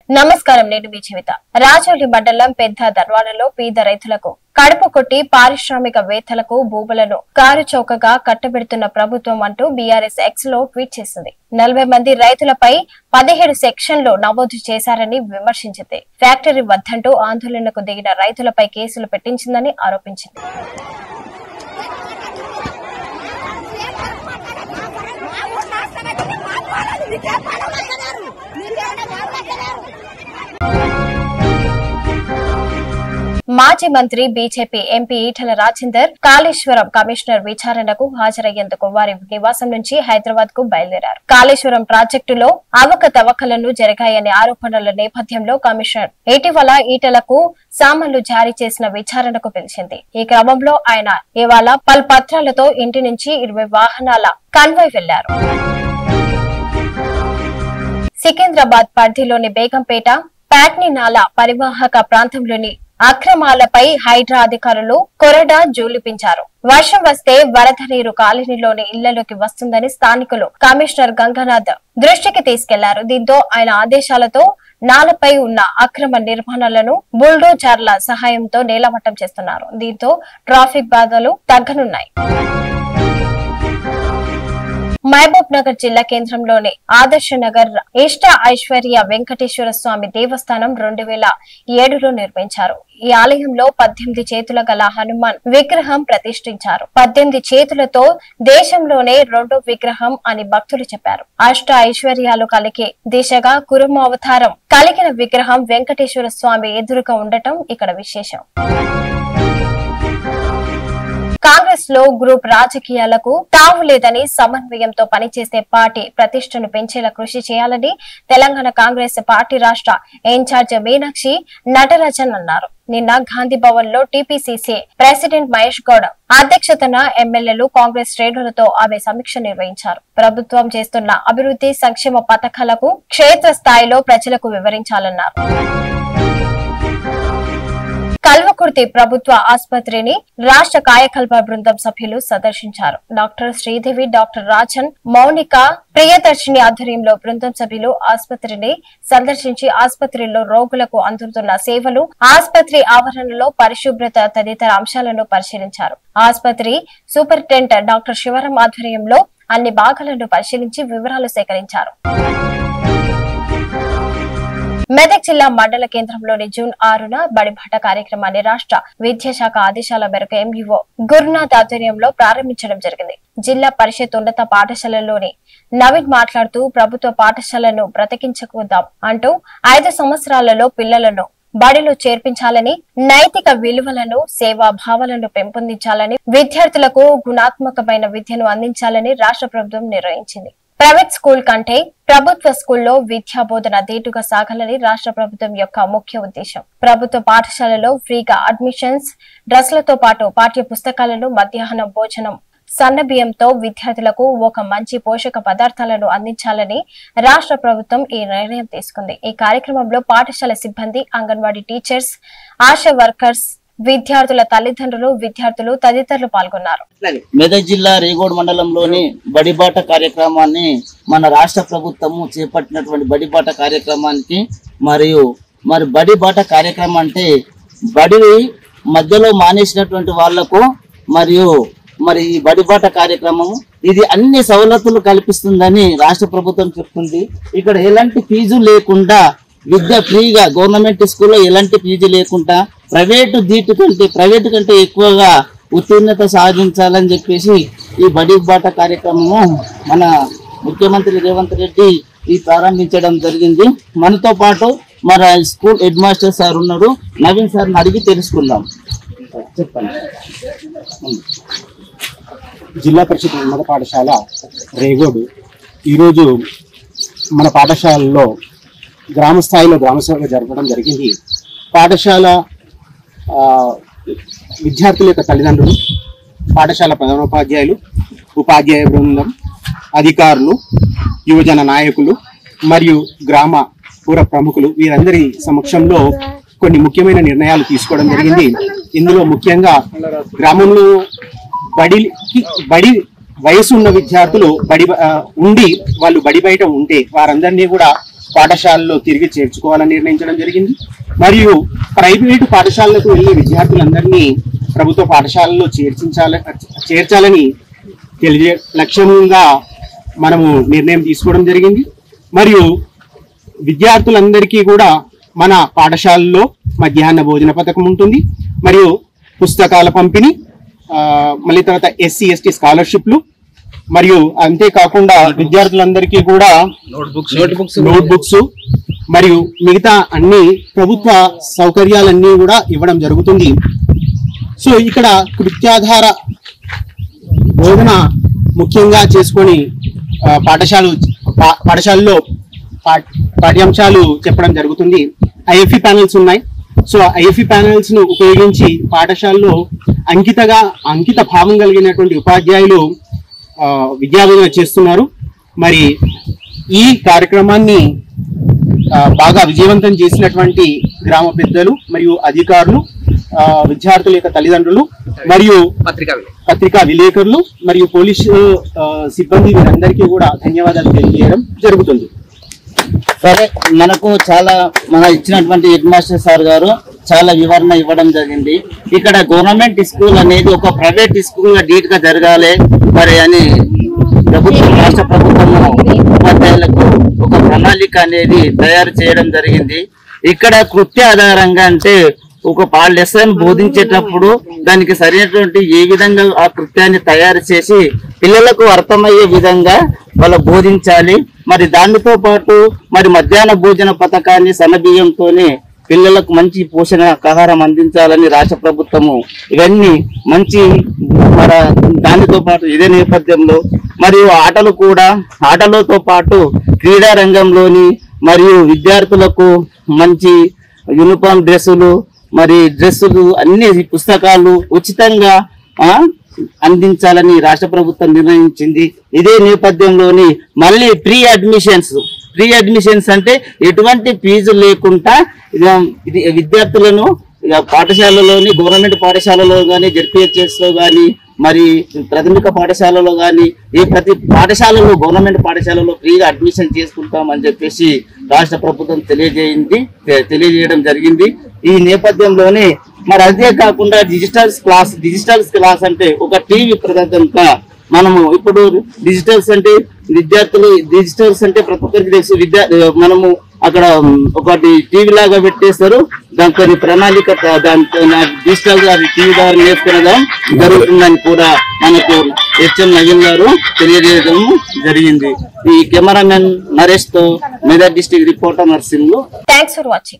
నమస్కారం, నేను మీ జీవిత. రాజోలి మండలం పెద్ద దర్వాడలో పేద రైతులకు కడుపు కొట్టి పారిశ్రామికవేత్తలకు భూములను కారు చౌకగా కట్టబెడుతున్న ప్రభుత్వం అంటూ బీఆర్ఎస్ ఎక్స్ లో ట్వీట్ చేసింది. 40 మంది రైతులపై 17 సెక్షన్లు నమోదు చేశారని విమర్శించింది. ఫ్యాక్టరీ వద్దంటూ ఆందోళనకు దిగిన రైతులపై కేసులు పెట్టించిందని ఆరోపించింది. మాజీ మంత్రి BJP MP Etela Rajender Kaleshwaram commissioner విచారణకు హాజరయ్యేందుకు వారి నివాసం నుంచి హైదరాబాద్ కు బయలుదేరారు. కాళేశ్వరం ప్రాజెక్టులో అవకతవకలను జరిగాయనే ఆరోపణల నేపథ్యంలో కమిషనర్ ఇటీవల ఈటలకు సామన్లు జారీ చేసిన విచారణకు పిలిచింది. ఈ క్రమంలో ఆయన ఇవాళ పలు పత్రాలతో ఇంటి నుంచి 20 వాహనాల కన్వాయ్ వెళ్లారు. సికింద్రాబాద్ పరిధిలోని బేగంపేట ప్యాట్నీ నాలా పరివాహక ప్రాంతంలోని అక్రమాలపై హైడ్రా అధికారులు కొరడా జూలిపించారు. వర్షం వస్తే వరద నీరు కాలనీలోని ఇళ్లలోకి వస్తుందని స్థానికులు కమిషనర్ గంగానాథ్ దృష్టికి తీసుకెళ్లారు. దీంతో ఆయన ఆదేశాలతో నాలపై ఉన్న అక్రమ నిర్మాణాలను బుల్డోజర్ల సహాయంతో నేలమట్టం చేస్తున్నారు. దీంతో ట్రాఫిక్ బాధలు తగ్గనున్నాయి. మహబూబ్ నగర్ జిల్లా కేంద్రంలోని ఆదర్శ నగర్ ఇష్ట ఐశ్వర్య వెంకటేశ్వర స్వామి దేవస్థానం 2007లో నిర్మించారు. ఈ ఆలయంలో 18 చేతుల గల హనుమాన్ విగ్రహం ప్రతిష్ఠించారు. 18 చేతులతో దేశంలోనే 2వ విగ్రహం అని భక్తులు చెప్పారు. అష్ట ఐశ్వర్యాలు కలిగే దిశగా కురుమ అవతారం కలిగిన విగ్రహం వెంకటేశ్వర స్వామి ఎదురుగా ఉండటం ఇక్కడ విశేషం. కాంగ్రెస్ లో గ్రూప్ రాజకీయాలకు తావు లేదని సమన్వయంతో పనిచేసే పార్టీ ప్రతిష్టను పెంచేలా కృషి చేయాలని తెలంగాణ కాంగ్రెస్ పార్టీ రాష్ట్ర ఇన్ఛార్జ్ మీనాక్షి నటరాజన్ అన్నారు. నిన్న గాంధీ భవన్ లో టీపీసీసీ ప్రెసిడెంట్ మహేష్ గౌడ్ అధ్యక్షతన ఎమ్మెల్యేలు కాంగ్రెస్ శ్రేణులతో ఆమె సమీక్ష నిర్వహించారు. ప్రభుత్వం చేస్తున్న అభివృద్ధి సంక్షేమ పథకాలకు క్షేత్ర స్థాయిలో ప్రజలకు వివరించాలన్నారు. కల్వకుర్తి ప్రభుత్వ ఆసుపత్రిని రాష్ట్ర కాయకల్ప బృందం సభ్యులు సందర్శించారు. డాక్టర్ శ్రీదేవి, డాక్టర్ రాజన్, మౌనిక, ప్రియదర్శిని ఆధ్వర్యంలో బృందం సభ్యులు ఆసుపత్రిని సందర్శించి ఆసుపత్రిలో రోగులకు అందుతున్న సేవలు, ఆసుపత్రి ఆవరణలో పరిశుభ్రత తదితర అంశాలను పరిశీలించారు. ఆసుపత్రి సూపరింటెండెంట్ డాక్టర్ శివరాం ఆధ్వర్యంలో అన్ని భాగాలను పరిశీలించి వివరాలు సేకరించారు. మెదక్ జిల్లా మండల కేంద్రంలోని జూన్ 6న బడిబాట కార్యక్రమాన్ని రాష్ట్ర విద్యాశాఖ ఆదేశాల మేరకు ఎంఈఓ గురునాథ్ ఆధ్వర్యంలో ప్రారంభించడం జరిగింది. జిల్లా పరిషత్ ఉన్నత పాఠశాలలోని నవీన్ మాట్లాడుతూ ప్రభుత్వ పాఠశాలను బ్రతికించుకుందాం అంటూ 5 సంవత్సరాలలో పిల్లలను బడిలో చేర్పించాలని, నైతిక విలువలను, సేవా భావాలను పెంపొందించాలని, విద్యార్థులకు గుణాత్మకమైన విద్యను అందించాలని రాష్ట్ర ప్రభుత్వం నిర్ణయించింది. ప్రైవేట్ స్కూల్ కంటే ప్రభుత్వ స్కూల్లో విద్యా బోధన ధీటుగా సాగాలని రాష్ట్ర ప్రభుత్వం యొక్క ముఖ్య ఉద్దేశం. ప్రభుత్వ పాఠశాలలో ఫ్రీగా అడ్మిషన్స్, డ్రెస్లతో పాటు పాఠ్య పుస్తకాలను, మధ్యాహ్నం భోజనం, సన్నబియ్యంతో విద్యార్థులకు ఒక మంచి పోషక పదార్థాలను అందించాలని రాష్ట్ర ప్రభుత్వం ఈ నిర్ణయం తీసుకుంది. ఈ కార్యక్రమంలో పాఠశాల సిబ్బంది, అంగన్వాడీ టీచర్స్, ఆశా వర్కర్స్, విద్యార్థుల తల్లిదండ్రులు, విద్యార్థులు తదితరులు పాల్గొన్నారు. మెదక్ జిల్లా రేగోడ్ మండలంలోని బడిబాట కార్యక్రమాన్ని మన రాష్ట్ర ప్రభుత్వము చేపట్టినటువంటి బడిబాట కార్యక్రమానికి మరి బడిబాట కార్యక్రమం అంటే బడి మధ్యలో మానేసినటువంటి వాళ్లకు మరి ఈ బడిబాట కార్యక్రమము ఇది అన్ని సవలతులు కల్పిస్తుందని రాష్ట్ర ప్రభుత్వం చెప్తుంది. ఇక్కడ ఎలాంటి ఫీజు లేకుండా విద్య ఫ్రీగా గవర్నమెంట్ స్కూల్లో ఎలాంటి ఫీజు లేకుండా ప్రైవేటు కంటే ఎక్కువగా ఉత్తీర్ణత సాధించాలని చెప్పేసి ఈ బడిబాట కార్యక్రమము మన ముఖ్యమంత్రి రేవంత్ రెడ్డి ప్రారంభించడం జరిగింది. మనతో పాటు మన స్కూల్ హెడ్ మాస్టర్ సార్ ఉన్నారు. నవీన్ సార్ని అడిగి తెలుసుకుందాం. చెప్పండి. జిల్లా పరిషత్ ఉన్నత పాఠశాల రేగోడు ఈరోజు మన పాఠశాలలో గ్రామ స్థాయిలో గ్రామసభ జరపడం జరిగింది. పాఠశాల విద్యార్థుల యొక్క తల్లిదండ్రులు, పాఠశాల ప్రధానోపాధ్యాయులు, ఉపాధ్యాయ బృందం, అధికారులు, యువజన నాయకులు మరియు గ్రామ పూర ప్రముఖులు వీరందరి సమక్షంలో కొన్ని ముఖ్యమైన నిర్ణయాలు తీసుకోవడం జరిగింది. ఇందులో ముఖ్యంగా గ్రామంలో బడి వయసు ఉన్న విద్యార్థులు వాళ్ళు బడి బయట ఉంటే వారందరినీ కూడా పాఠశాలలో తిరిగి చేర్చుకోవాలని నిర్ణయించడం జరిగింది. మరియు ప్రైవేటు పాఠశాలలకు వెళ్లే విద్యార్థులందరినీ ప్రభుత్వ పాఠశాలలో చేర్చాలని లక్ష్యంగా మనము నిర్ణయం తీసుకోవడం జరిగింది. మరియు విద్యార్థులందరికీ కూడా మన పాఠశాలలో మధ్యాహ్న భోజన పథకం ఉంటుంది, మరియు పుస్తకాల పంపిణీ, మళ్ళీ తర్వాత SC ST స్కాలర్షిప్లు, మరియు అంతేకాకుండా విద్యార్థులందరికీ కూడా నోట్బుక్స్ మరియు మిగతా అన్ని ప్రభుత్వ సౌకర్యాలన్నీ కూడా ఇవ్వడం జరుగుతుంది. సో ఇక్కడ కృత్యాధార బోధన ముఖ్యంగా చేసుకొని పాఠశాలలో పాఠ్యాంశాలు చెప్పడం జరుగుతుంది. IFE ప్యానెల్స్ ఉన్నాయి. సో IFE ప్యానెల్స్ ను ఉపయోగించి పాఠశాలలో అంకిత భావం కలిగినటువంటి ఉపాధ్యాయులు విద్యాబోధన చేస్తున్నారు. మరి ఈ కార్యక్రమాన్ని బాగా విజయవంతం చేసినటువంటి గ్రామ పెద్దలు మరియు అధికారులు, విద్యార్థుల యొక్క తల్లిదండ్రులు మరియు పత్రికా విలేకరులు మరియు పోలీసు సిబ్బంది వీరందరికీ కూడా ధన్యవాదాలు తెలియజేయడం జరుగుతుంది. సరే, మనకు మన ఇచ్చినటువంటి హెడ్ మాస్టర్ సార్ గారు చాలా వివరణ ఇవ్వడం జరిగింది. ఇక్కడ గవర్నమెంట్ స్కూల్ అనేది ఒక ప్రైవేట్ స్కూల్ గా డీట్ గా జరగాలి మరి అని రాష్ట్ర ప్రభుత్వము ఉపాధ్యాయులకు ఒక ప్రణాళిక అనేది తయారు చేయడం జరిగింది. ఇక్కడ కృత్య ఆధారంగా అంటే ఒక లెసన్ బోధించేటప్పుడు దానికి సరైనటువంటి ఏ విధంగా ఆ కృత్యాన్ని తయారు చేసి పిల్లలకు అర్థమయ్యే విధంగా వాళ్ళు బోధించాలి. మరి దానితో పాటు మరి మధ్యాహ్న భోజన పథకాన్ని సన్నబియ్యంతోనే పిల్లలకు మంచి పోషకాహారం అందించాలని రాష్ట్ర ప్రభుత్వము ఇవన్నీ మంచి దానితో పాటు ఇదే నేపథ్యంలో మరియు ఆటలతో పాటు క్రీడా రంగంలోని మరియు విద్యార్థులకు మంచి యూనిఫామ్ డ్రెస్సులు అన్ని పుస్తకాలు ఉచితంగా అందించాలని రాష్ట్ర ప్రభుత్వం నిర్ణయించింది. ఇదే నేపథ్యంలోని మళ్ళీ ప్రీ అడ్మిషన్స్ అంటే ఎటువంటి ఫీజు లేకుండా విద్యార్థులను పాఠశాలలోని గవర్నమెంట్ పాఠశాలలో కానీ ZPHS లో కానీ మరి ప్రాథమిక పాఠశాలలో కానీ ప్రతి పాఠశాలలో గవర్నమెంట్ పాఠశాలలో ఫ్రీగా అడ్మిషన్ చేసుకుంటామని చెప్పేసి రాష్ట్ర ప్రభుత్వం తెలియజేయడం జరిగింది. ఈ నేపథ్యంలోనే మరి అదే కాకుండా డిజిటల్ క్లాస్ అంటే ఒక టీవీ ప్రదర్శనగా మనము ఇప్పుడు డిజిటల్స్ అంటే ప్రతి ఒక్కరికి తెలుసు. మనము అక్కడ ఒకటి టీవీ లాగా పెట్టేస్తారు, దాంతో ప్రణాళిక డిజిటల్ గా టీవీ ద్వారా నేర్చుకునడం జరుగుతుందని కూడా మనకు HM నవీన్ గారు తెలియజేయడం జరిగింది. ఈ కెమెరామెన్ నరేష్ తో Medak district reporter nursing. Thanks for watching.